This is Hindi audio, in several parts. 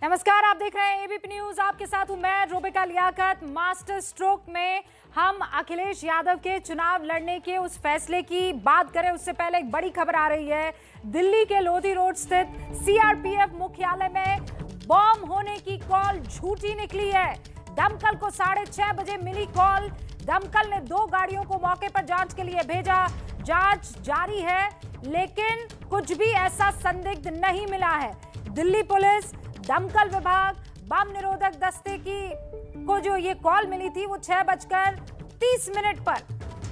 नमस्कार, आप देख रहे हैं एबीपी न्यूज। आपके साथ हूं मैं रोबिका लियाकत। मास्टर स्ट्रोक में हम अखिलेश यादव के चुनाव लड़ने के उस फैसले की बात करें उससे पहले एक बड़ी खबर आ रही है। दिल्ली के लोधी रोड स्थित सीआरपीएफ मुख्यालय में बॉम्ब होने की कॉल झूठी निकली है। दमकल को 6:30 बजे मिली कॉल। दमकल ने 2 गाड़ियों को मौके पर जांच के लिए भेजा। जांच जारी है, लेकिन कुछ भी ऐसा संदिग्ध नहीं मिला है। दिल्ली पुलिस, दमकल विभाग, बम निरोधक दस्ते को जो ये कॉल मिली थी वो 6:30 पर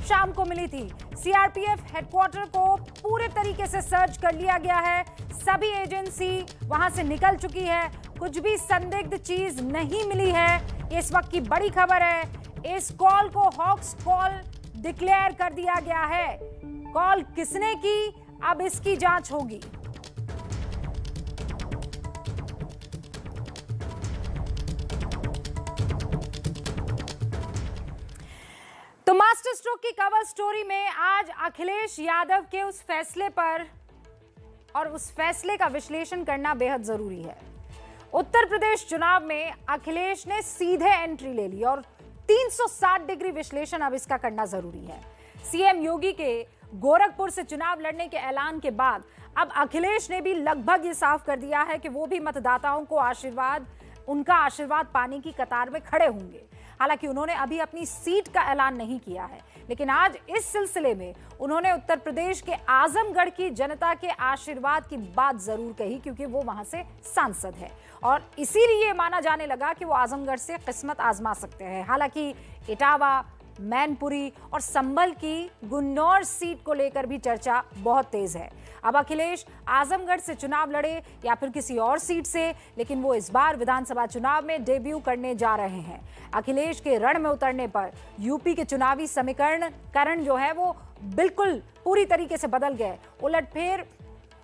शाम को मिली थी। सीआरपीएफ हेडक्वार्टर को पूरे तरीके से सर्च कर लिया गया है। सभी एजेंसी वहां से निकल चुकी है। कुछ भी संदिग्ध चीज नहीं मिली है। इस वक्त की बड़ी खबर है, इस कॉल को हॉक्स कॉल डिक्लेयर कर दिया गया है। कॉल किसने की, अब इसकी जांच होगी। तो मास्टर स्ट्रोक की कवर स्टोरी में आज अखिलेश यादव के उस फैसले पर और उस फैसले का विश्लेषण करना बेहद जरूरी है। उत्तर प्रदेश चुनाव में अखिलेश ने सीधे एंट्री ले ली और 360 डिग्री विश्लेषण अब इसका करना जरूरी है। सीएम योगी के गोरखपुर से चुनाव लड़ने के ऐलान के बाद अब अखिलेश ने भी लगभग ये साफ कर दिया है कि वो भी मतदाताओं को उनका आशीर्वाद पाने की कतार में खड़े होंगे। हालांकि उन्होंने अभी अपनी सीट का ऐलान नहीं किया है, लेकिन आज इस सिलसिले में उन्होंने उत्तर प्रदेश के आजमगढ़ की जनता के आशीर्वाद की बात जरूर कही, क्योंकि वो वहां से सांसद है और इसीलिए माना जाने लगा कि वो आजमगढ़ से किस्मत आजमा सकते हैं। हालांकि इटावा, मैनपुरी और संभल की गुन्नौर सीट को लेकर भी चर्चा बहुत तेज है। अब अखिलेश आजमगढ़ से चुनाव लड़े या फिर किसी और सीट से, लेकिन वो इस बार विधानसभा चुनाव में डेब्यू करने जा रहे हैं। अखिलेश के रण में उतरने पर यूपी के चुनावी समीकरण जो है वो बिल्कुल पूरी तरीके से बदल गए, उलटफेर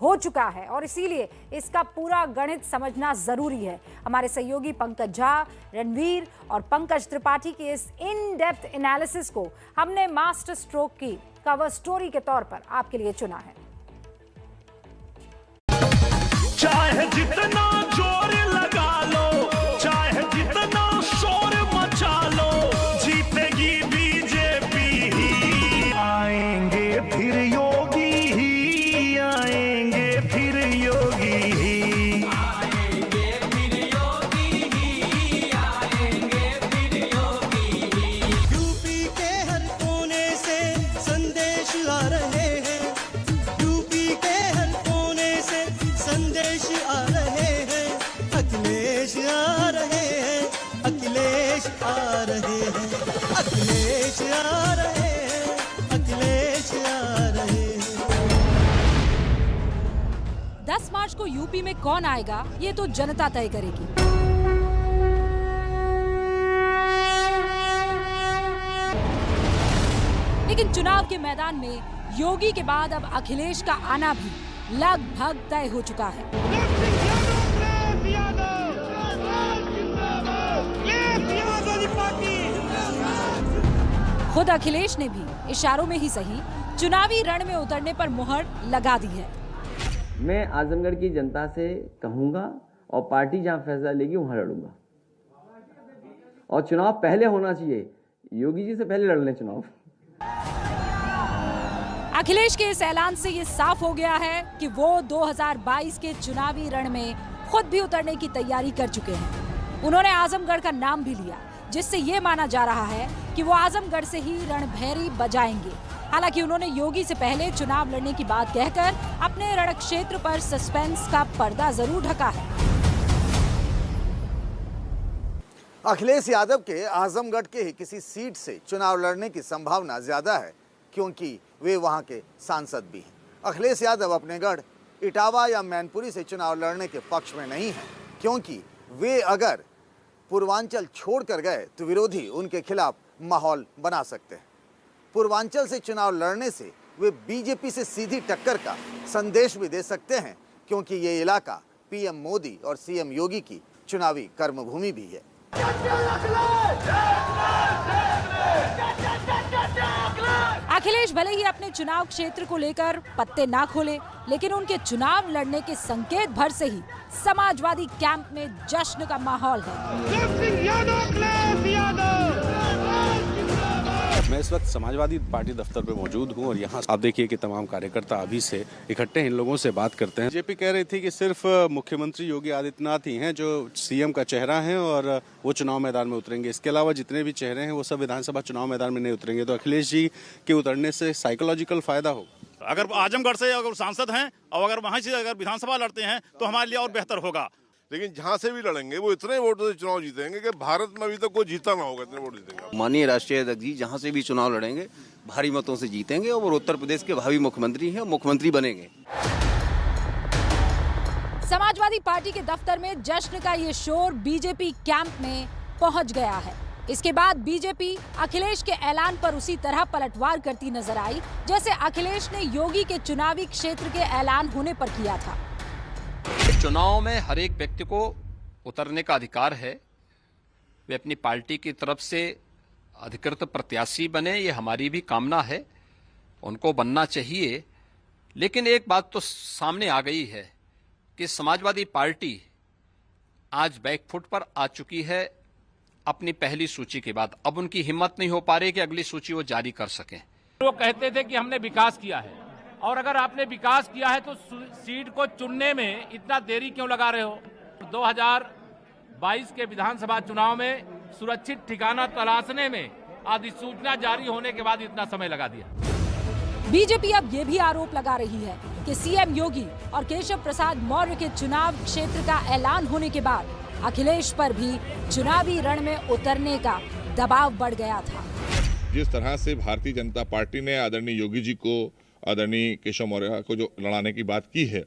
हो चुका है और इसीलिए इसका पूरा गणित समझना जरूरी है। हमारे सहयोगी पंकज झा, रणवीर और पंकज त्रिपाठी के इस इन डेप्थ एनालिसिस को हमने मास्टर स्ट्रोक की कवर स्टोरी के तौर पर आपके लिए चुना है। चाहे जितना जोर लगा लो, चाहे जितना शोर मचा लो, जीतेगी बीजेपी ही। आएंगे फिर योगी ही, आएंगे फिर योगी ही, आएंगे फिर योगी ही, आएंगे फिर योगी ही। यूपी के हर कोने से संदेश आ रहे हैं, यूपी के हर कोने से संदेश आ रहे हैं। अखिलेश आ रहे हैं, अखिलेश आ रहे हैं, अखिलेश आ रहे हैं, अखिलेश आ रहे हैं। 10 मार्च को यूपी में कौन आएगा ये तो जनता तय करेगी। लेकिन चुनाव के मैदान में योगी के बाद अब अखिलेश का आना भी लगभग तय हो चुका है। खुद अखिलेश ने भी इशारों में ही सही चुनावी रण में उतरने पर मुहर लगा दी है। मैं आजमगढ़ की जनता से कहूंगा और पार्टी जहां फैसला लेगी वहां लड़ूंगा, और चुनाव पहले होना चाहिए, योगी जी से पहले लड़ लें चुनाव। अखिलेश के इस ऐलान से ये साफ हो गया है कि वो 2022 के चुनावी रण में खुद भी उतरने की तैयारी कर चुके हैं। उन्होंने आजमगढ़ का नाम भी लिया, जिससे ये माना जा रहा है कि वो आजमगढ़ से ही रणभैरी बजाएंगे। हालांकि उन्होंने योगी से पहले चुनाव लड़ने की बात कहकर अपने रण क्षेत्र पर सस्पेंस का पर्दा जरूर ढका है। अखिलेश यादव के आजमगढ़ के ही किसी सीट से चुनाव लड़ने की संभावना ज्यादा है, क्योंकि वे वहां के सांसद भी हैं। अखिलेश यादव अपने गढ़ इटावा या मैनपुरी से चुनाव लड़ने के पक्ष में नहीं हैं, क्योंकि वे अगर पूर्वांचल छोड़कर गए तो विरोधी उनके खिलाफ माहौल बना सकते हैं। पूर्वांचल से चुनाव लड़ने से वे बीजेपी से सीधी टक्कर का संदेश भी दे सकते हैं, क्योंकि ये इलाका पीएम मोदी और सीएम योगी की चुनावी कर्मभूमि भी है। अखिलेश भले ही अपने चुनाव क्षेत्र को लेकर पत्ते ना खोले, लेकिन उनके चुनाव लड़ने के संकेत भर से ही समाजवादी कैंप में जश्न का माहौल है। मैं इस वक्त समाजवादी पार्टी दफ्तर पे मौजूद हूं और यहाँ आप देखिए कि तमाम कार्यकर्ता अभी से इकट्ठे हैं। इन लोगों से बात करते हैं। बीजेपी कह रही थी कि सिर्फ मुख्यमंत्री योगी आदित्यनाथ ही हैं जो सीएम का चेहरा हैं और वो चुनाव मैदान में उतरेंगे। इसके अलावा जितने भी चेहरे हैं वो सब विधानसभा चुनाव मैदान में नहीं उतरेंगे। तो अखिलेश जी के उतरने से साइकोलॉजिकल फायदा हो? अगर आजमगढ़ से अगर सांसद हैं और अगर वहां से अगर विधानसभा लड़ते हैं तो हमारे लिए और बेहतर होगा। लेकिन जहां से भी लड़ेंगे वो इतने वोटों से चुनाव जीतेंगे कि भारत में अभी तक कोई जीता ना होगा, इतने वोट जीतेंगे। माननीय राष्ट्रीय अध्यक्ष जी जहां से भी चुनाव लड़ेंगे भारी मतों से जीतेंगे और उत्तर प्रदेश के भावी मुख्यमंत्री हैं, मुख्यमंत्री बनेंगे। समाजवादी पार्टी के दफ्तर में जश्न का ये शोर बीजेपी कैंप में पहुंच गया है। इसके बाद बीजेपी अखिलेश के ऐलान पर उसी तरह पलटवार करती नजर आई जैसे अखिलेश ने योगी के चुनावी क्षेत्र के ऐलान होने पर किया था। चुनाव में हर एक व्यक्ति को उतरने का अधिकार है। वे अपनी पार्टी की तरफ से अधिकृत प्रत्याशी बने, ये हमारी भी कामना है, उनको बनना चाहिए। लेकिन एक बात तो सामने आ गई है कि समाजवादी पार्टी आज बैकफुट पर आ चुकी है अपनी पहली सूची के बाद। अब उनकी हिम्मत नहीं हो पा रही कि अगली सूची वो जारी कर सकें। वो कहते थे कि हमने विकास किया है, और अगर आपने विकास किया है तो सीट को चुनने में इतना देरी क्यों लगा रहे हो? 2022 के विधानसभा चुनाव में सुरक्षित ठिकाना तलाशने में अधिसूचना जारी होने के बाद इतना समय लगा दिया। बीजेपी अब ये भी आरोप लगा रही है कि सीएम योगी और केशव प्रसाद मौर्य के चुनाव क्षेत्र का ऐलान होने के बाद अखिलेश पर भी चुनावी रण में उतरने का दबाव बढ़ गया था। जिस तरह से भारतीय जनता पार्टी ने आदरणीय योगी जी को, आदरणीय केशव मौर्य को जो लड़ाने की बात की है,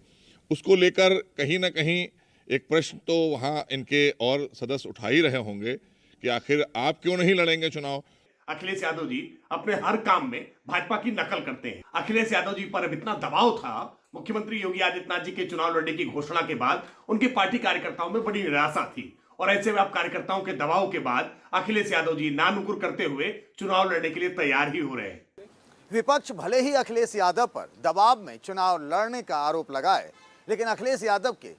उसको लेकर कहीं ना कहीं एक प्रश्न तो वहां इनके और सदस्य उठा ही रहे होंगे कि आखिर आप क्यों नहीं लड़ेंगे चुनाव। अखिलेश यादव जी अपने हर काम में भाजपा की नकल करते हैं। अखिलेश यादव जी पर अब इतना दबाव था मुख्यमंत्री योगी आदित्यनाथ जी के चुनाव लड़ने की घोषणा के बाद, उनकी पार्टी कार्यकर्ताओं में बड़ी निराशा थी और ऐसे में अब कार्यकर्ताओं के दबाव के बाद अखिलेश यादव जी नानुकुर करते हुए चुनाव लड़ने के लिए तैयार ही हो रहे हैं। विपक्ष भले ही अखिलेश यादव पर दबाव में चुनाव लड़ने का आरोप लगाए, लेकिन अखिलेश यादव के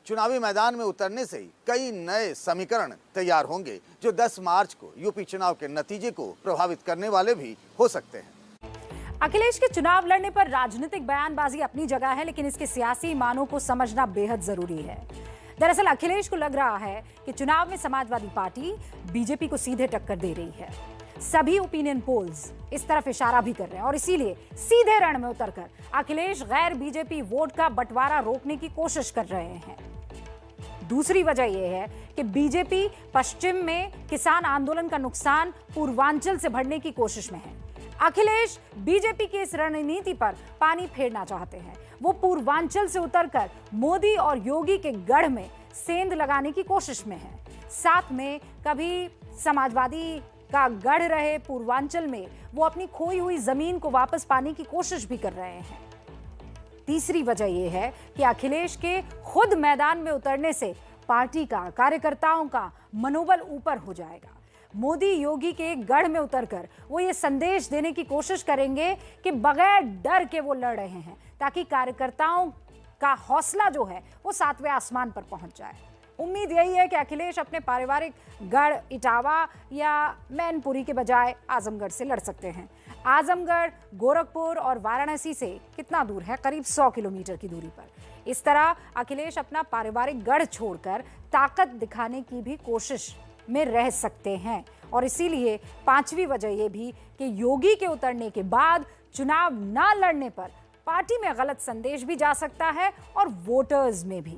चुनावी मैदान में उतरने से ही कई नए समीकरण तैयार होंगे जो 10 मार्च को यूपी चुनाव के नतीजे को प्रभावित करने वाले भी हो सकते हैं। अखिलेश के चुनाव लड़ने पर राजनीतिक बयानबाजी अपनी जगह है, लेकिन इसके सियासी मानों को समझना बेहद जरूरी है। दरअसल अखिलेश को लग रहा है कि चुनाव में समाजवादी पार्टी बीजेपी को सीधे टक्कर दे रही है। सभी ओपिनियन पोल्स इस तरफ इशारा भी कर रहे हैं और इसीलिए सीधे रण में उतरकर अखिलेश गैर बीजेपी वोट का बंटवारा रोकने की कोशिश कर रहे हैं। दूसरी वजह यह है कि बीजेपी पश्चिम में किसान आंदोलन का नुकसान पूर्वांचल से भरने की कोशिश में है। अखिलेश बीजेपी की इस रणनीति पर पानी फेरना चाहते हैं। वो पूर्वांचल से उतरकर मोदी और योगी के गढ़ में सेंध लगाने की कोशिश में है। साथ में कभी समाजवादी का गढ़ रहे पूर्वांचल में वो अपनी खोई हुई जमीन को वापस पाने की कोशिश भी कर रहे हैं। तीसरी वजह यह है कि अखिलेश के खुद मैदान में उतरने से पार्टी का, कार्यकर्ताओं का मनोबल ऊपर हो जाएगा। मोदी योगी के गढ़ में उतरकर वो ये संदेश देने की कोशिश करेंगे कि बगैर डर के वो लड़ रहे हैं, ताकि कार्यकर्ताओं का हौसला जो है वो 7वें आसमान पर पहुंच जाए। उम्मीद यही है कि अखिलेश अपने पारिवारिक गढ़ इटावा या मैनपुरी के बजाय आजमगढ़ से लड़ सकते हैं। आजमगढ़ गोरखपुर और वाराणसी से कितना दूर है? करीब 100 किलोमीटर की दूरी पर। इस तरह अखिलेश अपना पारिवारिक गढ़ छोड़कर ताकत दिखाने की भी कोशिश में रह सकते हैं। और इसीलिए पांचवी वजह यह भी कि योगी के उतरने के बाद चुनाव ना लड़ने पर पार्टी में गलत संदेश भी जा सकता है और वोटर्स में भी।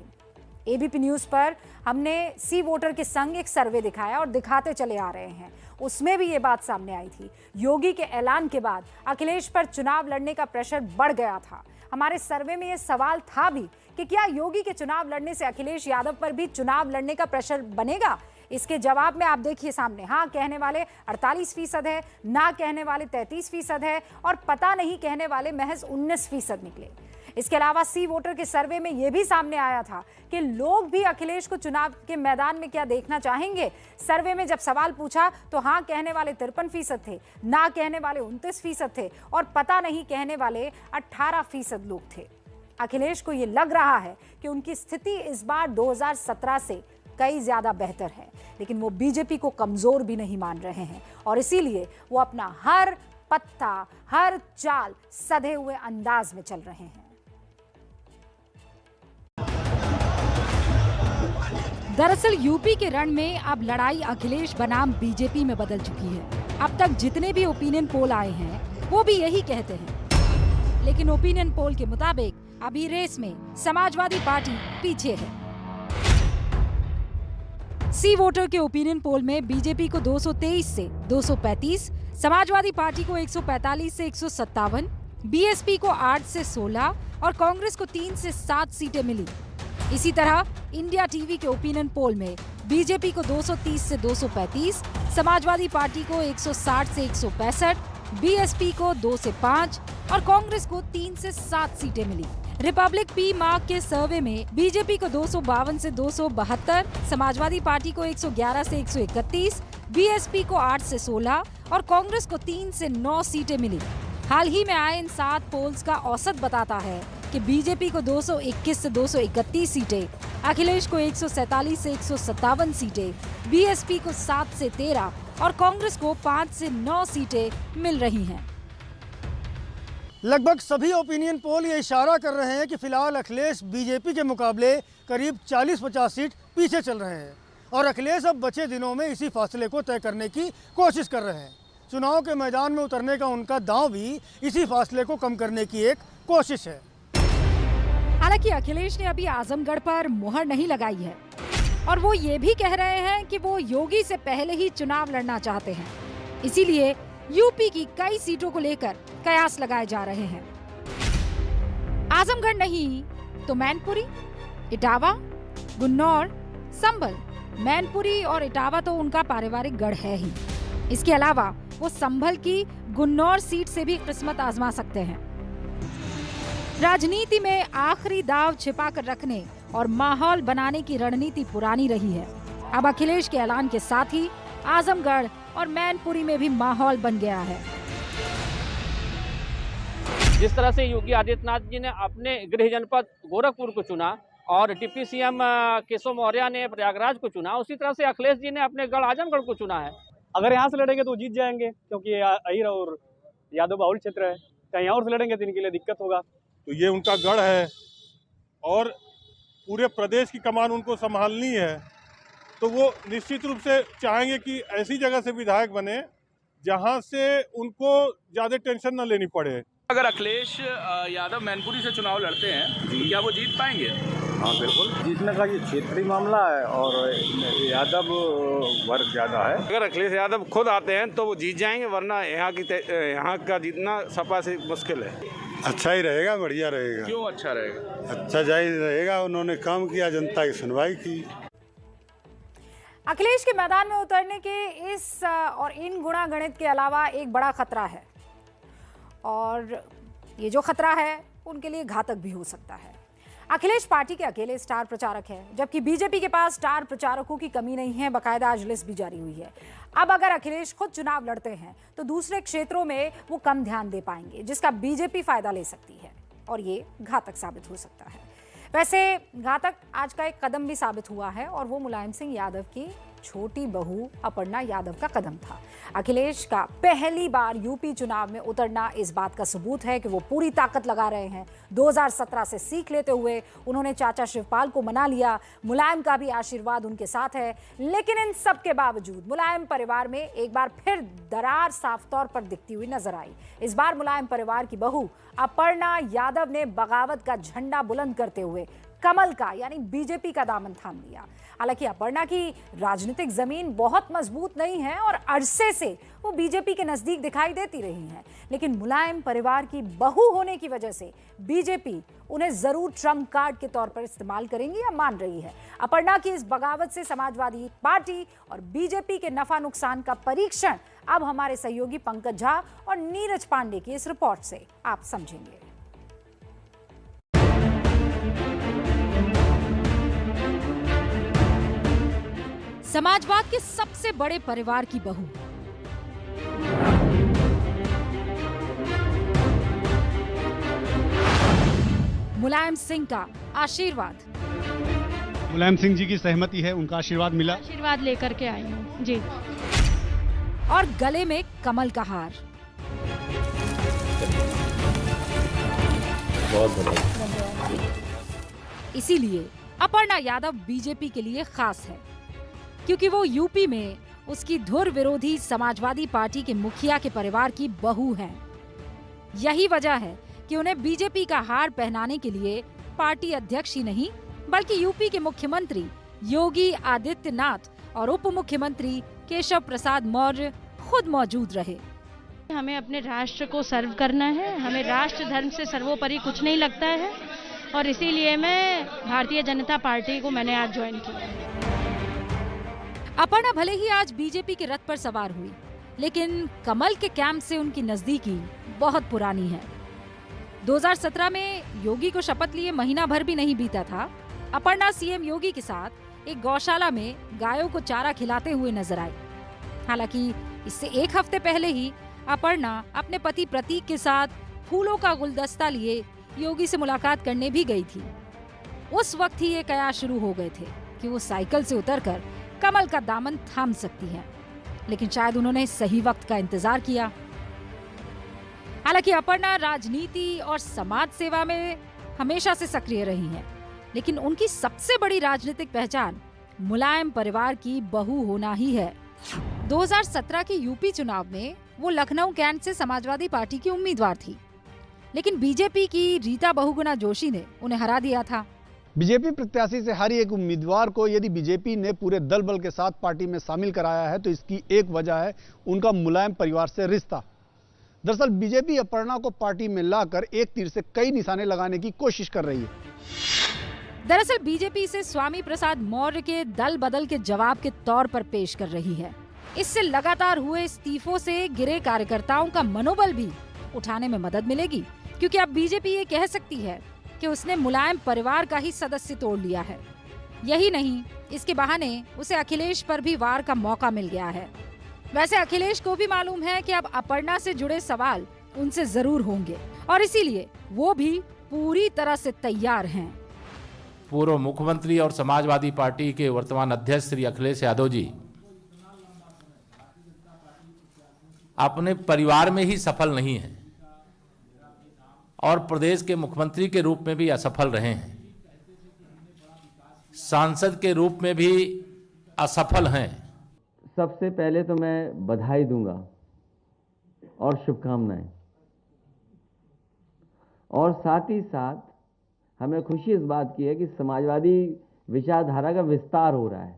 एबीपी न्यूज पर हमने सी वोटर के संग एक सर्वे दिखाया और दिखाते चले आ रहे हैं। उसमें भी ये बात सामने आई थी। योगी के ऐलान के बाद अखिलेश पर चुनाव लड़ने का प्रेशर बढ़ गया था। हमारे सर्वे में ये सवाल था भी कि क्या योगी के चुनाव लड़ने से अखिलेश यादव पर भी चुनाव लड़ने का प्रेशर बनेगा? इसके जवाब में आप देखिए सामने, हाँ कहने वाले 48% है, ना कहने वाले 33% है और पता नहीं कहने वाले महज 19% निकले। इसके अलावा सी वोटर के सर्वे में यह भी सामने आया था कि लोग भी अखिलेश को चुनाव के मैदान में क्या देखना चाहेंगे। सर्वे में जब सवाल पूछा तो हाँ कहने वाले 53% थे, ना कहने वाले 29% थे और पता नहीं कहने वाले 18% लोग थे। अखिलेश को यह लग रहा है कि उनकी स्थिति इस बार 2017 से कई ज्यादा बेहतर है, लेकिन वो बीजेपी को कमजोर भी नहीं मान रहे हैं और इसीलिए वो अपना हर पत्ता, हर चाल सधे हुए अंदाज में चल रहे हैं। दरअसल यूपी के रण में अब लड़ाई अखिलेश बनाम बीजेपी में बदल चुकी है। अब तक जितने भी ओपिनियन पोल आए हैं वो भी यही कहते हैं, लेकिन ओपिनियन पोल के मुताबिक अभी रेस में समाजवादी पार्टी पीछे है। सी वोटर के ओपिनियन पोल में बीजेपी को 223 से 235, समाजवादी पार्टी को 145 से 157, बीएसपी को 8 से 16 और कांग्रेस को 3 से 7 सीटें मिली। इसी तरह इंडिया टीवी के ओपिनियन पोल में बीजेपी को 230 से 235, समाजवादी पार्टी को 160 से 165, बीएसपी को 2 से 5 और कांग्रेस को 3 से 7 सीटें मिली। रिपब्लिक पी मार्क के सर्वे में बीजेपी को 252 से 272, समाजवादी पार्टी को 111 से 131, बीएसपी को 8 से 16 और कांग्रेस को 3 से 9 सीटें मिली। हाल ही में आए इन 7 पोल्स का औसत बताता है कि बीजेपी को 221 से 231 सीटें, अखिलेश को 147 से 157 सीटें, बीएसपी को 7 से 13 और कांग्रेस को 5 से 9 सीटें मिल रही हैं। लगभग सभी ओपिनियन पोल ये इशारा कर रहे हैं कि फिलहाल अखिलेश बीजेपी के मुकाबले करीब 40-50 सीट पीछे चल रहे हैं और अखिलेश अब बचे दिनों में इसी फासले को तय करने की कोशिश कर रहे हैं। चुनाव के मैदान में उतरने का उनका दांव भी इसी फासले को कम करने की एक कोशिश है। हालांकि अखिलेश ने अभी आजमगढ़ पर मुहर नहीं लगाई है और वो ये भी कह रहे हैं कि वो योगी से पहले ही चुनाव लड़ना चाहते हैं, इसीलिए यूपी की कई सीटों को लेकर कयास लगाए जा रहे हैं। आजमगढ़ नहीं तो मैनपुरी, इटावा, गुन्नौर, संभल। मैनपुरी और इटावा तो उनका पारिवारिक गढ़ है ही। इसके अलावा वो संभल की गुन्नौर सीट से भी किस्मत आजमा सकते हैं। राजनीति में आखिरी दाव छिपा कर रखने और माहौल बनाने की रणनीति पुरानी रही है। अब अखिलेश के ऐलान के साथ ही आजमगढ़ और मैनपुरी में भी माहौल बन गया है। जिस तरह से योगी आदित्यनाथ जी ने अपने गृह जनपद गोरखपुर को चुना और डिप्टी सीएम केशव मौर्य ने प्रयागराज को चुना, उसी तरह से अखिलेश जी ने अपने गढ़ आजमगढ़ को चुना है। अगर यहाँ से लड़ेंगे तो जीत जाएंगे, क्योंकि अहिर और यादव बाहुल क्षेत्र है। कहीं और से लड़ेंगे तो इनके लिए दिक्कत होगा। तो ये उनका गढ़ है और पूरे प्रदेश की कमान उनको संभालनी है, तो वो निश्चित रूप से चाहेंगे कि ऐसी जगह से विधायक बने जहां से उनको ज़्यादा टेंशन न लेनी पड़े। अगर अखिलेश यादव मैनपुरी से चुनाव लड़ते हैं तो क्या वो जीत पाएंगे? हाँ बिल्कुल, जीतने का ये क्षेत्रीय मामला है और यादव वर्ग ज़्यादा है। अगर अखिलेश यादव खुद आते हैं तो वो जीत जाएंगे, वरना यहाँ का जीतना सपा से मुश्किल है। अच्छा ही रहेगा, बढ़िया रहेगा। क्यों अच्छा रहेगा? अच्छा जाहिर रहेगा, उन्होंने काम किया, जनता की सुनवाई की। अखिलेश के मैदान में उतरने के इस और इन गुणागणित के अलावा एक बड़ा खतरा है और ये जो खतरा है उनके लिए घातक भी हो सकता है। अखिलेश पार्टी के अकेले स्टार प्रचारक हैं, जबकि बीजेपी के पास स्टार प्रचारकों की कमी नहीं है, बाकायदा आज लिस्ट भी जारी हुई है। अब अगर अखिलेश खुद चुनाव लड़ते हैं तो दूसरे क्षेत्रों में वो कम ध्यान दे पाएंगे, जिसका बीजेपी फायदा ले सकती है और ये घातक साबित हो सकता है। वैसे घातक आज का एक कदम भी साबित हुआ है और वो मुलायम सिंह यादव की छोटी बहू अपर्णा यादव का कदम था। अखिलेश का पहली बार यूपी चुनाव में उतरना इस बात का सबूत है कि वो पूरी ताकत लगा रहे हैं। 2017 से सीख लेते हुए उन्होंने चाचा शिवपाल को मना लिया, मुलायम का भी आशीर्वाद उनके साथ है। लेकिन इन सब के बावजूद मुलायम परिवार में एक बार फिर दरार साफ तौर पर दिखती हुई नजर आई। इस बार मुलायम परिवार की बहू अपर्णा यादव ने बगावत का झंडा बुलंद करते हुए कमल का यानी बीजेपी का दामन थाम लिया। हालांकि अपर्णा की राजनीतिक जमीन बहुत मजबूत नहीं है और अरसे से वो बीजेपी के नजदीक दिखाई देती रही हैं, लेकिन मुलायम परिवार की बहू होने की वजह से बीजेपी उन्हें जरूर ट्रम्प कार्ड के तौर पर इस्तेमाल करेंगी या मान रही है। अपर्णा की इस बगावत से समाजवादी पार्टी और बीजेपी के नफा नुकसान का परीक्षण अब हमारे सहयोगी पंकज झा और नीरज पांडे की इस रिपोर्ट से आप समझेंगे। समाजवाद के सबसे बड़े परिवार की बहू। मुलायम सिंह का आशीर्वाद। मुलायम सिंह जी की सहमति है, उनका आशीर्वाद मिला। आशीर्वाद लेकर के आई हूँ जी। और गले में कमल का हार। बहुत बधाई। इसीलिए अपर्णा यादव बीजेपी के लिए खास है, क्योंकि वो यूपी में उसकी धुर विरोधी समाजवादी पार्टी के मुखिया के परिवार की बहू हैं। यही वजह है कि उन्हें बीजेपी का हार पहनाने के लिए पार्टी अध्यक्ष ही नहीं, बल्कि यूपी के मुख्यमंत्री योगी आदित्यनाथ और उप मुख्यमंत्री केशव प्रसाद मौर्य खुद मौजूद रहे। हमें अपने राष्ट्र को सर्व करना है, हमें राष्ट्र धर्म से सर्वोपरि कुछ नहीं लगता है, और इसीलिए मैं भारतीय जनता पार्टी को मैंने आज ज्वाइन किया। अपर्णा भले ही आज बीजेपी के रथ पर सवार हुई, लेकिन कमल के कैंप से उनकी नजदीकी बहुत पुरानी है। 2017 में योगी को शपथ लिए महीना भर भी नहीं बीता था, अपर्णा सीएम योगी के साथ एक गौशाला में गायों को चारा खिलाते हुए नजर आई। हालांकि इससे एक हफ्ते पहले ही अपर्णा अपने पति प्रतीक के साथ फूलों का गुलदस्ता लिए योगी से मुलाकात करने भी गई थी। उस वक्त ही ये कयास शुरू हो गए थे कि वो साइकिल से उतरकर कमल का दामन थाम सकती हैं, लेकिन शायद उन्होंने सही वक्त का इंतजार किया। हालांकि अपर्णा राजनीति और समाज सेवा में हमेशा से सक्रिय रही हैं, लेकिन उनकी सबसे बड़ी राजनीतिक पहचान मुलायम परिवार की बहू होना ही है। 2017 के यूपी चुनाव में वो लखनऊ कैंट से समाजवादी पार्टी की उम्मीदवार थी, लेकिन बीजेपी की रीता बहुगुणा जोशी ने उन्हें हरा दिया था। बीजेपी प्रत्याशी से हर एक उम्मीदवार को यदि बीजेपी ने पूरे दल बल के साथ पार्टी में शामिल कराया है तो इसकी एक वजह है उनका मुलायम परिवार से रिश्ता। दरअसल बीजेपी अपर्णा को पार्टी में लाकर एक तीर से कई निशाने लगाने की कोशिश कर रही है। दरअसल बीजेपी इसे स्वामी प्रसाद मौर्य के दल बदल के जवाब के तौर पर पेश कर रही है। इससे लगातार हुए इस्तीफों से गिरे कार्यकर्ताओं का मनोबल भी उठाने में मदद मिलेगी, क्योंकि अब बीजेपी ये कह सकती है कि उसने मुलायम परिवार का ही सदस्य तोड़ लिया है। यही नहीं, इसके बहाने उसे अखिलेश पर भी वार का मौका मिल गया है। वैसे अखिलेश को भी मालूम है कि अब अपर्णा से जुड़े सवाल उनसे जरूर होंगे, और इसीलिए वो भी पूरी तरह से तैयार हैं। पूर्व मुख्यमंत्री और समाजवादी पार्टी के वर्तमान अध्यक्ष श्री अखिलेश यादव जी अपने परिवार में ही सफल नहीं हैं और प्रदेश के मुख्यमंत्री के रूप में भी असफल रहे हैं, सांसद के रूप में भी असफल हैं। सबसे पहले तो मैं बधाई दूंगा और शुभकामनाएं, और साथ ही साथ हमें खुशी इस बात की है कि समाजवादी विचारधारा का विस्तार हो रहा है।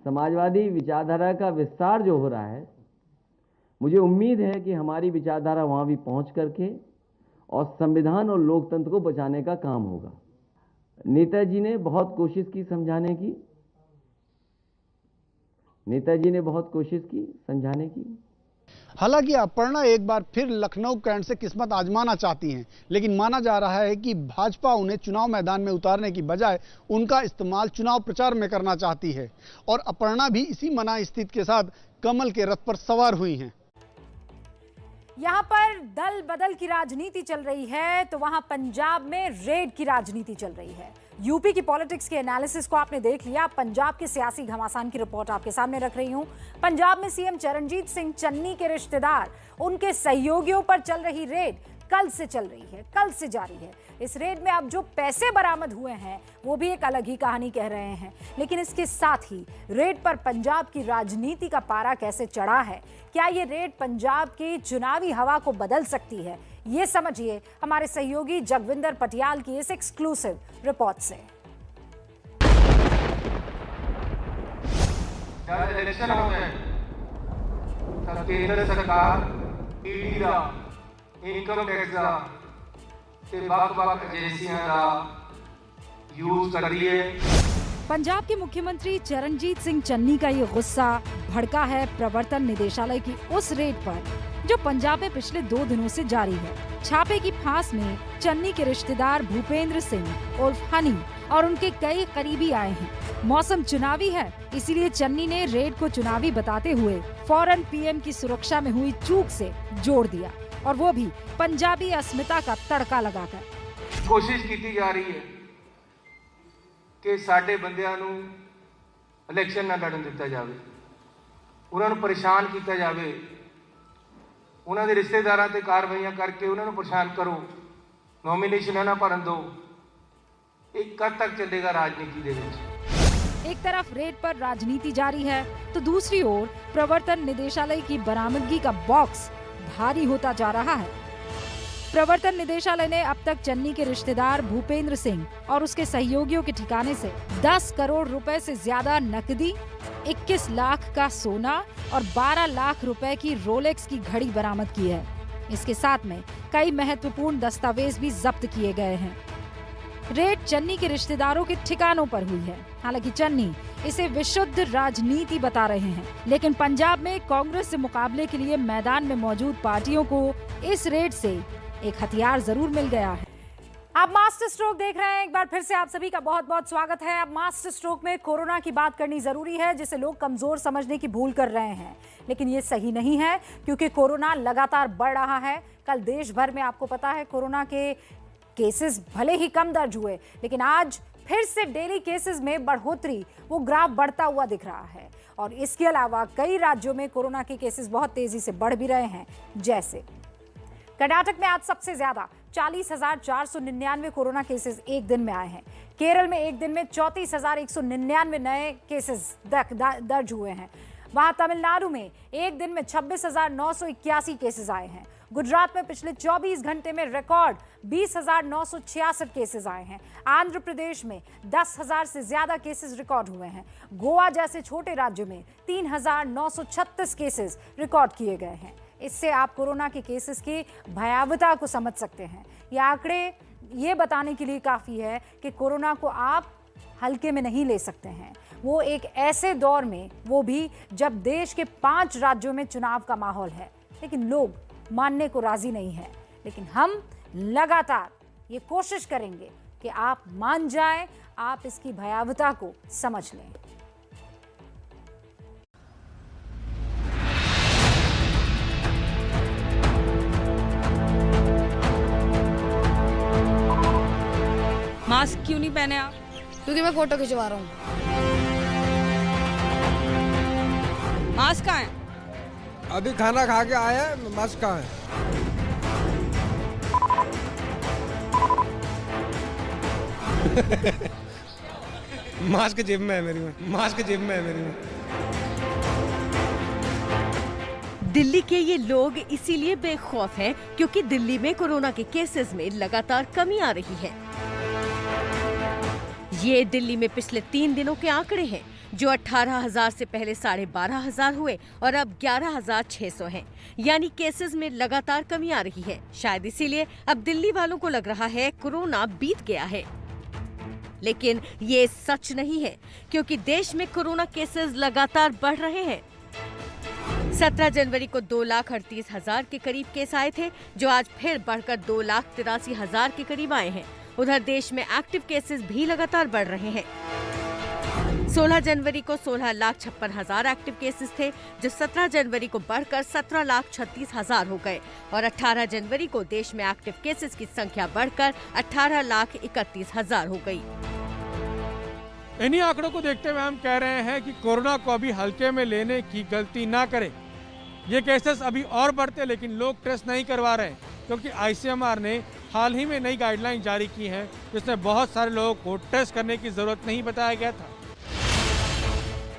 समाजवादी विचारधारा का विस्तार जो हो रहा है, मुझे उम्मीद है कि हमारी विचारधारा वहाँ भी पहुँच करके और संविधान और लोकतंत्र को बचाने का काम होगा। नेताजी ने बहुत कोशिश की समझाने की, नेताजी ने बहुत कोशिश की समझाने की। हालांकि अपर्णा एक बार फिर लखनऊ कैंट से किस्मत आजमाना चाहती हैं, लेकिन माना जा रहा है कि भाजपा उन्हें चुनाव मैदान में उतारने की बजाय उनका इस्तेमाल चुनाव प्रचार में करना चाहती है, और अपर्णा भी इसी मना स्थिति के साथ कमल के रथ पर सवार हुई हैं। यहाँ पर दल बदल की राजनीति चल रही है, तो वहां पंजाब में रेड की राजनीति चल रही है। यूपी की पॉलिटिक्स के एनालिसिस को आपने देख लिया, पंजाब के सियासी घमासान की रिपोर्ट आपके सामने रख रही हूं। पंजाब में सीएम चरणजीत सिंह चन्नी के रिश्तेदार, उनके सहयोगियों पर चल रही रेड कल से चल रही है, कल से जारी है। इस रेड में अब जो पैसे बरामद हुए हैं वो भी एक अलग ही कहानी कह रहे हैं, लेकिन इसके साथ ही रेड पर पंजाब की राजनीति का पारा कैसे चढ़ा है, क्या ये रेड पंजाब की चुनावी हवा को बदल सकती है, ये समझिए हमारे सहयोगी जगविंदर पटियाल की इस एक्सक्लूसिव रिपोर्ट से। जब इलेक्शन होते हैं तब केंद्र सरकार ईडी ਦਾ ਇਨਕਮ ਟੈਕਸ ਦਾ ਤੇ ਵੱਖ-ਵੱਖ ਏਜੰਸੀਆਂ ਦਾ यूज करती है। पंजाब के मुख्यमंत्री चरणजीत सिंह चन्नी का ये गुस्सा भड़का है प्रवर्तन निदेशालय की उस रेड पर जो पंजाब में पिछले 2 दिनों से जारी है। छापे की फांस में चन्नी के रिश्तेदार भूपेंद्र सिंह उर्फ हनी और उनके कई करीबी आए हैं। मौसम चुनावी है, इसीलिए चन्नी ने रेड को चुनावी बताते हुए फौरन पीएम की सुरक्षा में हुई चूक से जोड़ दिया, और वो भी पंजाबी अस्मिता का तड़का लगाकर। कोशिश की जा रही है कि साडे बंदियां नूं इलेक्शन ना लड़न दिता जाए, उन्होंने परेशान किया जाए, उन्होंने रिश्तेदारों से कार्रवाइयां करके उन्होंने परेशान करो, नॉमिनेशन ना भरन दो। एक कद तक चलेगा राजनीति दे विच? एक तरफ रेड पर राजनीति जारी है तो दूसरी ओर प्रवर्तन निदेशालय की बरामदगी का बॉक्स भारी होता जा रहा है। प्रवर्तन निदेशालय ने अब तक चन्नी के रिश्तेदार भूपेंद्र सिंह और उसके सहयोगियों के ठिकाने से 10 करोड़ रुपए से ज्यादा नकदी, 21 लाख का सोना और 12 लाख रुपए की रोलेक्स की घड़ी बरामद की है। इसके साथ में कई महत्वपूर्ण दस्तावेज भी जब्त किए गए हैं। रेड चन्नी के रिश्तेदारों के ठिकानों पर हुई है। हालांकि चन्नी इसे विशुद्ध राजनीति बता रहे हैं, लेकिन पंजाब में कांग्रेस से मुकाबले के लिए मैदान में मौजूद पार्टियों को इस रेड से एक हथियार जरूर मिल गया है। आप मास्टर स्ट्रोक देख रहे हैं। एक बार फिर से आप सभी का बहुत बहुत स्वागत है। अब मास्टर स्ट्रोक में कोरोना की बात करनी जरूरी है, जिसे लोग कमजोर समझने की भूल कर रहे हैं, लेकिन ये सही नहीं है, क्योंकि कोरोना लगातार बढ़ रहा है। कल देश भर में आपको पता है कोरोना के केसेस भले ही कम दर्ज हुए, लेकिन आज फिर से डेली केसेस में बढ़ोतरी, वो ग्राफ बढ़ता हुआ दिख रहा है। और इसके अलावा कई राज्यों में कोरोना के केसेस बहुत तेजी से बढ़ भी रहे हैं। जैसे कर्नाटक में आज सबसे ज्यादा 40,499 कोरोना केसेस एक दिन में आए हैं। केरल में एक दिन में 34,199 नए केसेस दर्ज हुए हैं। वहां तमिलनाडु में एक दिन में 26,981 केसेस आए हैं। गुजरात में पिछले 24 घंटे में रिकॉर्ड 20,966 केसेस आए हैं। आंध्र प्रदेश में 10,000 से ज्यादा केसेस रिकॉर्ड हुए हैं। गोवा जैसे छोटे राज्यों में 3,936 केसेस रिकॉर्ड किए गए हैं। इससे आप कोरोना के केसेस की भयावहता को समझ सकते हैं। ये आंकड़े ये बताने के लिए काफ़ी है कि कोरोना को आप हल्के में नहीं ले सकते हैं, वो एक ऐसे दौर में, वो भी जब देश के 5 राज्यों में चुनाव का माहौल है। लेकिन लोग मानने को राजी नहीं है, लेकिन हम लगातार ये कोशिश करेंगे कि आप मान जाएं, आप इसकी भयावहता को समझ लें। मास्क क्यों नहीं पहने आप? क्योंकि मैं फोटो खिंचवा रहा हूँ। मास्क कहाँ है? अभी खाना खा के आया है, मास्क कहाँ है? मास्क जेब में है मेरी में, मास्क जेब में है मेरी में। दिल्ली के ये लोग इसीलिए बेखौफ हैं क्योंकि दिल्ली में कोरोना के केसेस में लगातार कमी आ रही है। ये दिल्ली में पिछले 3 दिनों के आंकड़े हैं, जो 18,000 से पहले 12,500 हुए और अब 11,600 हैं। यानी केसेस में लगातार कमी आ रही है। शायद इसीलिए अब दिल्ली वालों को लग रहा है कोरोना बीत गया है, लेकिन ये सच नहीं है, क्योंकि देश में कोरोना केसेस लगातार बढ़ रहे हैं। 17 जनवरी को 2,38,000 के करीब केस आए थे, जो आज फिर बढ़कर 2,83,000 के करीब आए हैं। उधर देश में एक्टिव केसेस भी लगातार बढ़ रहे हैं। 16 जनवरी को 16,56,000 एक्टिव केसेस थे, जो 17 जनवरी को बढ़कर 17,36,000 हो गए और 18 जनवरी को देश में एक्टिव केसेस की संख्या बढ़कर 18,31,000 हो गई। इन्हीं आंकड़ों को देखते हुए हम कह रहे हैं कि कोरोना को अभी हल्के में लेने की गलती ना करें। ये केसेस अभी और बढ़ते, लेकिन लोग टेस्ट नहीं करवा रहे हैं, क्योंकि आईसीएमआर ने हाल ही में नई गाइडलाइन जारी की है, जिसमें बहुत सारे लोगों को टेस्ट करने की जरूरत नहीं बताया गया था।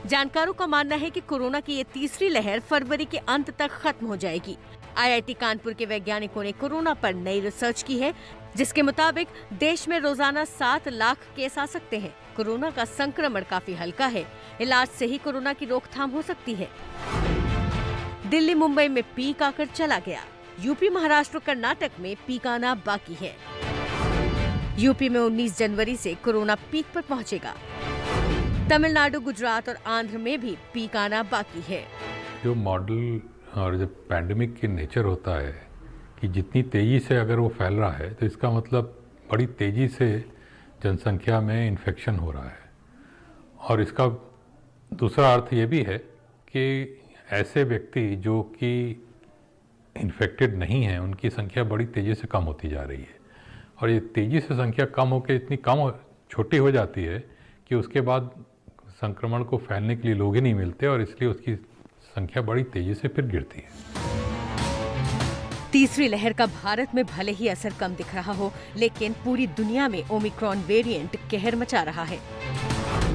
जानकारों का मानना है कि कोरोना की ये तीसरी लहर फरवरी के अंत तक खत्म हो जाएगी। आईआईटी कानपुर के वैज्ञानिकों ने कोरोना पर नई रिसर्च की है, जिसके मुताबिक देश में रोजाना 7 लाख केस आ सकते हैं। कोरोना का संक्रमण काफी हल्का है, इलाज से ही कोरोना की रोकथाम हो सकती है। दिल्ली मुंबई में पीक आकर चला गया। यूपी, महाराष्ट्र, कर्नाटक में पीक आना बाकी है। यूपी में 19 जनवरी से कोरोना पीक पर पहुंचेगा। तमिलनाडु, गुजरात और आंध्र में भी पीक आना बाकी है। जो मॉडल और जब पैंडेमिक की नेचर होता है कि जितनी तेज़ी से अगर वो फैल रहा है तो इसका मतलब बड़ी तेज़ी से जनसंख्या में इन्फेक्शन हो रहा है। और इसका दूसरा अर्थ ये भी है कि ऐसे व्यक्ति जो कि इन्फेक्टेड नहीं हैं उनकी संख्या बड़ी तेज़ी से कम होती जा रही है। और ये तेज़ी से संख्या कम होकर इतनी छोटी हो जाती है कि उसके बाद संक्रमण को फैलने के लिए लोग ही नहीं मिलते और इसलिए उसकी संख्या बड़ी तेज़ी से फिर गिरती है। तीसरी लहर का भारत में भले ही असर कम दिख रहा हो, लेकिन पूरी दुनिया में ओमिक्रॉन वेरिएंट कहर मचा रहा है।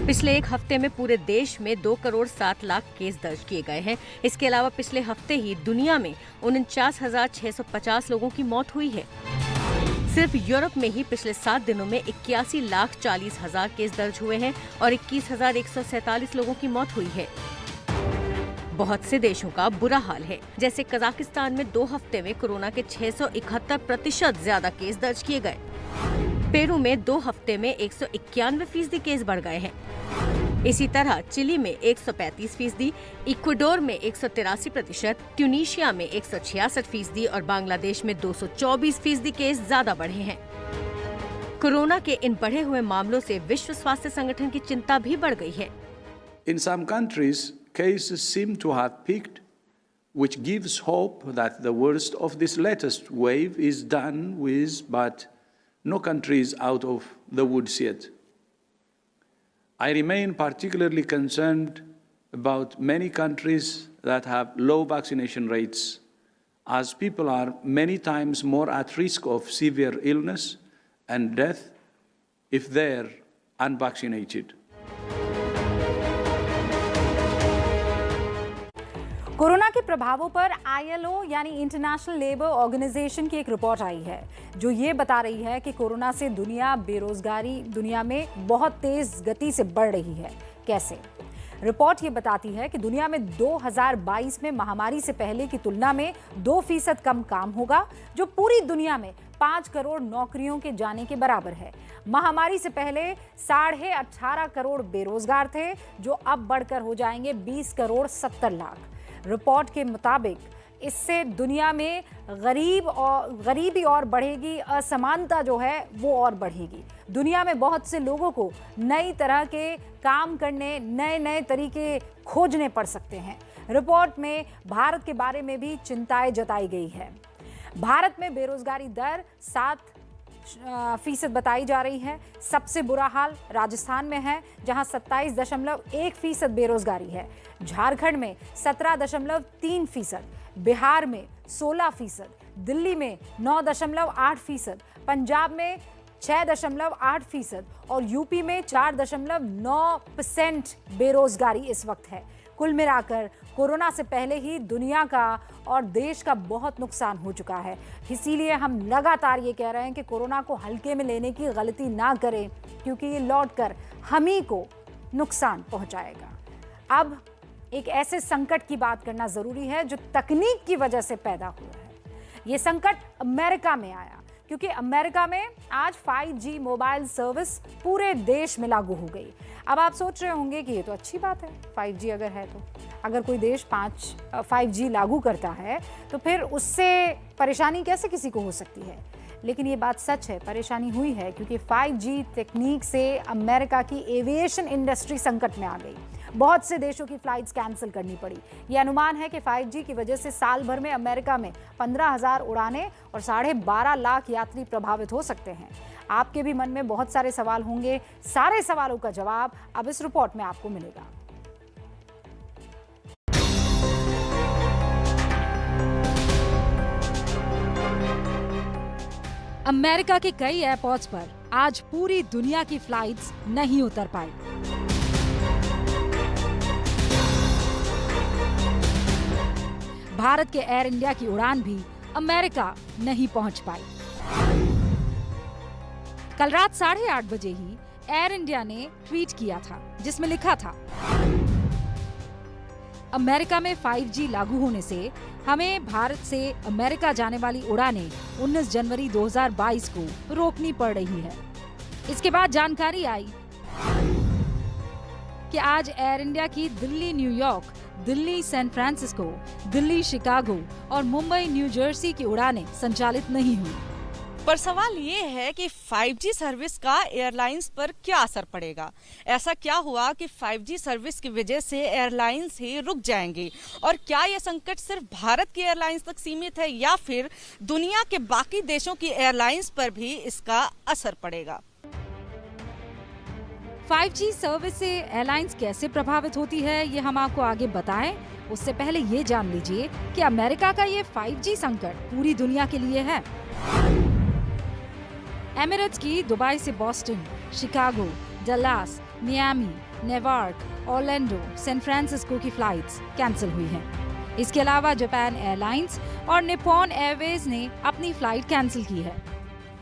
पिछले एक हफ्ते में पूरे देश में 2 करोड़ 7 लाख केस दर्ज किए गए हैं। इसके अलावा पिछले हफ्ते ही दुनिया में 49,650 लोगों की मौत हुई है। सिर्फ यूरोप में ही पिछले 7 दिनों में 81,40,000 केस दर्ज हुए हैं और 21,147 लोगों की मौत हुई है। बहुत से देशों का बुरा हाल है, जैसे कजाकिस्तान में 2 हफ्ते में कोरोना के 671% ज्यादा केस दर्ज किए गए। पेरू में 2 हफ्ते में 191% केस बढ़ गए हैं। इसी तरह चिली में 135%, इक्वाडोर में 183%, ट्यूनीशिया में 166% और बांग्लादेश में 224% केस ज्यादा बढ़े हैं। कोरोना के इन बढ़े हुए मामलों से विश्व स्वास्थ्य संगठन की चिंता भी बढ़ गई है। In some countries, cases seem to have peaked, which gives hope that the worst of this latest wave is done with, but no country is out of the woods yet. I remain particularly concerned about many countries that have low vaccination rates, as people are many times more at risk of severe illness and death if they're unvaccinated. Corona के प्रभावों पर ILO यानी इंटरनेशनल लेबर ऑर्गेनाइजेशन की एक रिपोर्ट आई है जो ये बता रही है कि कोरोना से बेरोजगारी दुनिया में बहुत तेज गति से बढ़ रही है। कैसे? रिपोर्ट ये बताती है कि दुनिया में 2022 में महामारी से पहले की तुलना में 2% कम काम होगा, जो पूरी दुनिया में 5 करोड़ नौकरियों के जाने के बराबर है। महामारी से पहले 18.5 करोड़ बेरोजगार थे, जो अब बढ़कर हो जाएंगे 20 करोड़ 70 लाख। रिपोर्ट के मुताबिक इससे दुनिया में गरीबी और बढ़ेगी, असमानता जो है वो और बढ़ेगी। दुनिया में बहुत से लोगों को नई तरह के काम करने, नए तरीके खोजने पड़ सकते हैं। रिपोर्ट में भारत के बारे में भी चिंताएं जताई गई है। भारत में बेरोजगारी दर 7% बताई जा रही है। सबसे बुरा हाल राजस्थान में है, जहां 27.1% बेरोजगारी है। झारखंड में 17.3%, बिहार में 16%, दिल्ली में 9.8%, पंजाब में 6.8% और यूपी में 4.9% बेरोजगारी इस वक्त है। कुल मिलाकर कोरोना से पहले ही दुनिया का और देश का बहुत नुकसान हो चुका है। इसीलिए हम लगातार ये कह रहे हैं कि कोरोना को हल्के में लेने की गलती ना करें, क्योंकि ये लौटकर हम ही को नुकसान पहुंचाएगा। अब एक ऐसे संकट की बात करना जरूरी है जो तकनीक की वजह से पैदा हुआ है। ये संकट अमेरिका में आया, क्योंकि अमेरिका में आज 5G मोबाइल सर्विस पूरे देश में लागू हो गई। अब आप सोच रहे होंगे कि ये तो अच्छी बात है, 5G अगर है तो। अगर कोई देश 5G लागू करता है तो फिर उससे परेशानी कैसे किसी को हो सकती है? लेकिन ये बात सच है, परेशानी हुई है, क्योंकि 5G तकनीक से अमेरिका की एविएशन इंडस्ट्री संकट में आ गई। बहुत से देशों की फ्लाइट्स कैंसिल करनी पड़ी। ये अनुमान है कि 5G की वजह से साल भर में अमेरिका में 15,000 उड़ानें और 12.5 लाख यात्री प्रभावित हो सकते हैं। आपके भी मन में बहुत सारे सवाल होंगे। सारे सवालों का जवाब अब इस रिपोर्ट में आपको मिलेगा। अमेरिका के कई एयरपोर्ट्स पर आज पूरी दुनिया की फ्लाइट्स नहीं उतर पाई। भारत के एयर इंडिया की उड़ान भी अमेरिका नहीं पहुंच पाई। कल रात 8:30 बजे ही एयर इंडिया ने ट्वीट किया था, जिसमें लिखा था, अमेरिका में 5G लागू होने से हमें भारत से अमेरिका जाने वाली उड़ानें 19 जनवरी 2022 को रोकनी पड़ रही है। इसके बाद जानकारी आई कि आज एयर इंडिया की Delhi, New York, Delhi San Francisco, Delhi Chicago और मुंबई न्यू जर्सी की उड़ानें संचालित नहीं हुई। पर सवाल ये है कि 5G सर्विस का एयरलाइंस पर क्या असर पड़ेगा। ऐसा क्या हुआ कि 5G सर्विस की वजह से एयरलाइंस ही रुक जाएंगी, और क्या ये संकट सिर्फ भारत की एयरलाइंस तक सीमित है या फिर दुनिया के बाकी देशों की एयरलाइंस पर भी इसका असर पड़ेगा। 5G सर्विस से एयरलाइंस कैसे प्रभावित होती है, ये हम आपको आगे बताएं। उससे पहले ये जान लीजिए कि अमेरिका का ये 5G संकट पूरी दुनिया के लिए है। एमिरेट्स की दुबई से Boston, Chicago, Dallas, Miami, Newark, Orlando, San Francisco की फ्लाइट्स कैंसिल हुई हैं। इसके अलावा जापान एयरलाइंस और निप्पॉन एयरवेज ने अपनी फ्लाइट कैंसिल की है।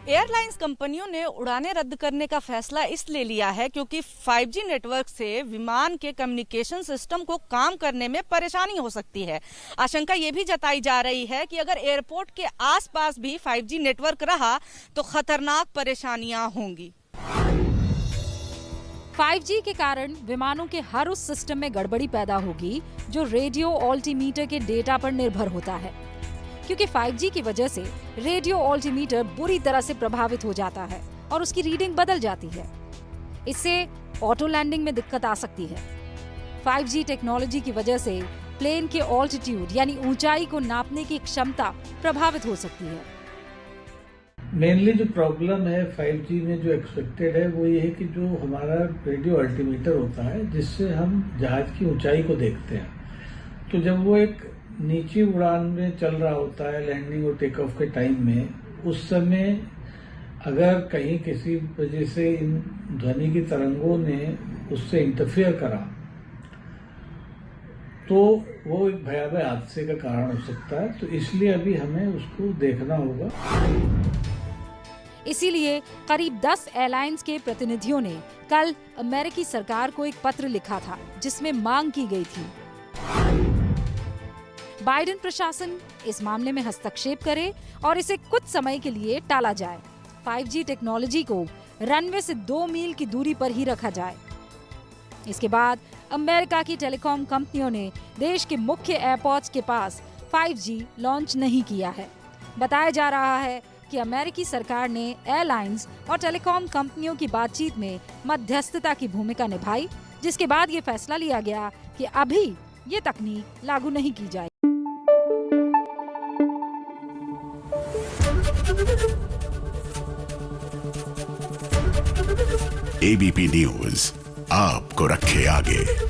एयरलाइंस कंपनियों ने उड़ानें रद्द करने का फैसला इसलिए लिया है क्योंकि 5G नेटवर्क से विमान के कम्युनिकेशन सिस्टम को काम करने में परेशानी हो सकती है। आशंका ये भी जताई जा रही है कि अगर एयरपोर्ट के आसपास भी 5G नेटवर्क रहा तो खतरनाक परेशानियां होंगी। 5G के कारण विमानों के हर उस सिस्टम में गड़बड़ी पैदा होगी जो रेडियो ऑल्टीमीटर के डेटा पर निर्भर होता है, क्योंकि 5G की वजह से रेडियो ऑल्टीमीटर बुरी तरह से प्रभावित हो जाता है और उसकी रीडिंग बदल जाती है। इससे ऑटो लैंडिंग में दिक्कत आ सकती है। 5G टेक्नोलॉजी की वजह से प्लेन के ऑल्टीट्यूड यानी ऊंचाई को नापने की क्षमता प्रभावित हो सकती है। मेनली जो प्रॉब्लम है 5G में जो एक्सपेक्टेड है वो ये है कि जो हमारा रेडियो अल्टीमीटर होता है जिससे हम जहाज की ऊंचाई को देखते हैं, तो जब वो एक नीचे उड़ान में चल रहा होता है लैंडिंग और टेक ऑफ के टाइम में, उस समय अगर कहीं किसी वजह से इन ध्वनि की तरंगों ने उससे इंटरफेयर करा तो वो एक भयावह हादसे का कारण हो सकता है। तो इसलिए अभी हमें उसको देखना होगा। इसीलिए करीब 10 एयरलाइंस के प्रतिनिधियों ने कल अमेरिकी सरकार को एक पत्र लिखा था जिसमें मांग की गई थी बाइडेन प्रशासन इस मामले में हस्तक्षेप करे और इसे कुछ समय के लिए टाला जाए। 5G टेक्नोलॉजी को रनवे से 2 मील की दूरी पर ही रखा जाए। इसके बाद अमेरिका की टेलीकॉम कंपनियों ने देश के मुख्य एयरपोर्ट्स के पास 5G लॉन्च नहीं किया है। बताया जा रहा है कि अमेरिकी सरकार ने एयरलाइंस और टेलीकॉम कंपनियों की बातचीत में मध्यस्थता की भूमिका निभाई, जिसके बाद ये फैसला लिया गया कि अभी ये तकनीक लागू नहीं की जाए। ABP न्यूज आपको रखे आगे।